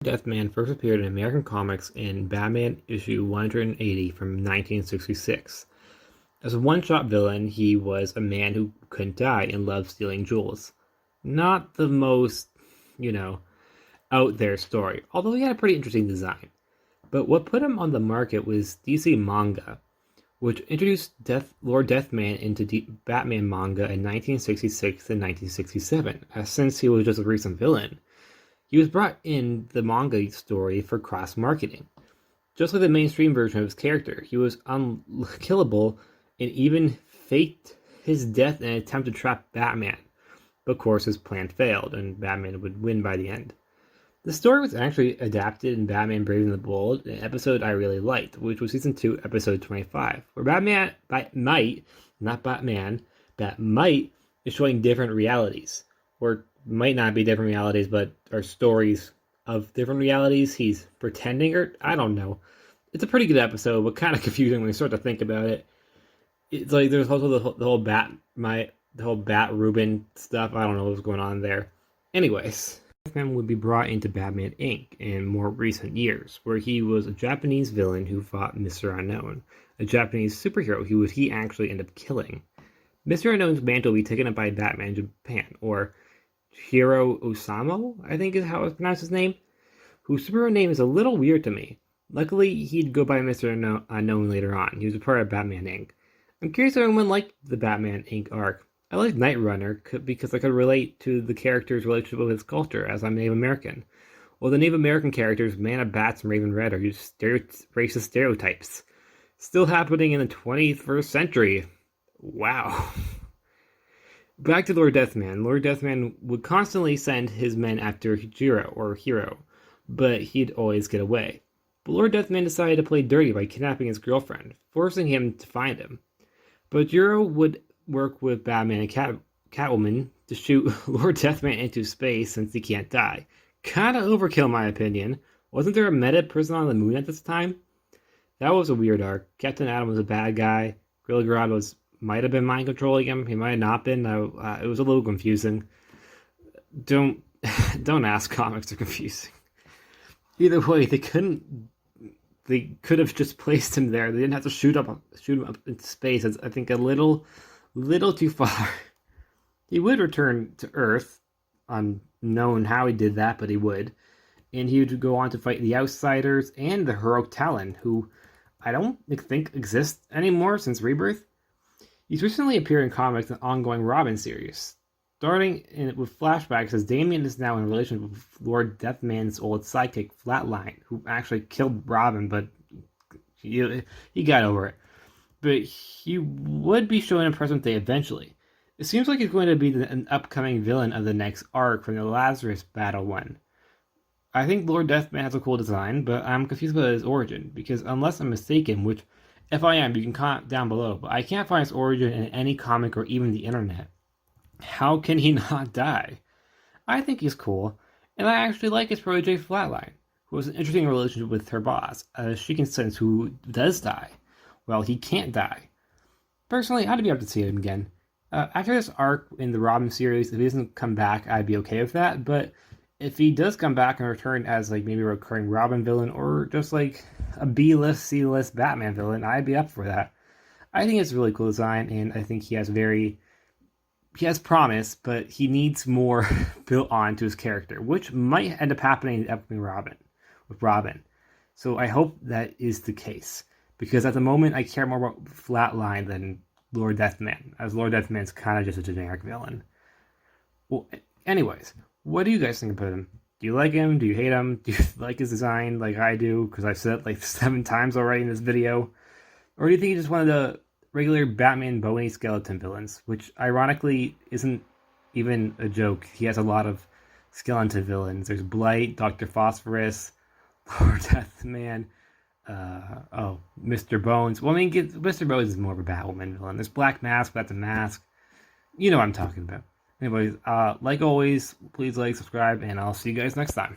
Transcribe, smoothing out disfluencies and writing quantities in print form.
Deathman first appeared in American comics in Batman issue 180 from 1966. As a one-shot villain, he was a man who couldn't die and loved stealing jewels. Not the most, out there story, although he had a pretty interesting design. But what put him on the market was DC Manga, which introduced Lord Deathman into Batman Manga in 1966 and 1967, as since he was just a recent villain. He was brought in the manga story for cross-marketing. Just like the mainstream version of his character, he was unkillable and even faked his death in an attempt to trap Batman. But of course, his plan failed, and Batman would win by the end. The story was actually adapted in Batman Brave and the Bold, an episode I really liked, which was Season 2, Episode 25, where Bat-Mite is showing different realities, or might not be different realities, but are stories of different realities he's pretending, or I don't know. It's a pretty good episode, but kind of confusing when you start to think about it. It's like there's also the whole Bat Rubin stuff. I don't know what's going on there. Anyways, Batman would be brought into Batman Inc. in more recent years, where he was a Japanese villain who fought Mr. Unknown, a Japanese superhero who he actually end up killing. Mr. Unknown's mantle will be taken up by Batman Japan, or Hiro Osamu, I think is how it's pronounced his name, whose superhero name is a little weird to me. Luckily, he'd go by Mr. Unknown later on. He was a part of Batman Inc. I'm curious if anyone liked the Batman Inc. arc. I like Night Runner because I could relate to the character's relationship with his culture, as I'm Native American. Well, the Native American characters, Man of Bats and Raven Red, are just racist stereotypes. Still happening in the 21st century. Wow. Back to Lord Deathman. Lord Deathman would constantly send his men after Hero, but he'd always get away. But Lord Deathman decided to play dirty by kidnapping his girlfriend, forcing him to find him. But Hero would work with Batman and Catwoman to shoot Lord Deathman into space since he can't die. Kinda overkill, in my opinion. Wasn't there a meta prison on the moon at this time? That was a weird arc. Captain Atom was a bad guy. Gorilla Grodd might have been mind controlling him. He might have not been. It was a little confusing. Don't ask. Comics are confusing. Either way, they could have just placed him there. They didn't have to shoot him up into space. It's, I think, a little too far. He would return to Earth, unknown how he did that, but he would. And he would go on to fight the Outsiders and the Heroic Talon, who I don't think exist anymore since Rebirth. He's recently appeared in comics in the ongoing Robin series, starting with flashbacks as Damian is now in a relationship with Lord Deathman's old sidekick Flatline, who actually killed Robin, but he got over it. But he would be shown in present day eventually. It seems like he's going to be an upcoming villain of the next arc from the Lazarus Battle one. I think Lord Deathman has a cool design, but I'm confused about his origin, because unless I'm mistaken, which if I am, you can comment down below, but I can't find his origin in any comic or even the internet. How can he not die? I think he's cool, and I actually like his protege Flatline, who has an interesting relationship with her boss, as she can sense who does die. Well, he can't die. Personally, I'd be up to see him again. After this arc in the Robin series, if he doesn't come back, I'd be okay with that, but if he does come back and return as maybe a recurring Robin villain, or just a B-list, C-list Batman villain, I'd be up for that. I think it's a really cool design, and I think he has promise, but he needs more built onto his character, which might end up happening in the upcoming Robin. So I hope that is the case, because at the moment I care more about Flatline than Lord Deathman, as Lord Deathman's kind of just a generic villain. Well, anyways, what do you guys think about him? Do you like him? Do you hate him? Do you like his design like I do? Because I've said it 7 times already in this video. Or do you think he's just one of the regular Batman bony skeleton villains, which ironically isn't even a joke. He has a lot of skeleton villains. There's Blight, Dr. Phosphorus, Lord Deathman, Mr. Bones. Well, I mean, Mr. Bones is more of a Batwoman villain. There's Black Mask, but that's a mask. You know what I'm talking about. Anyways, like always, please like, subscribe, and I'll see you guys next time.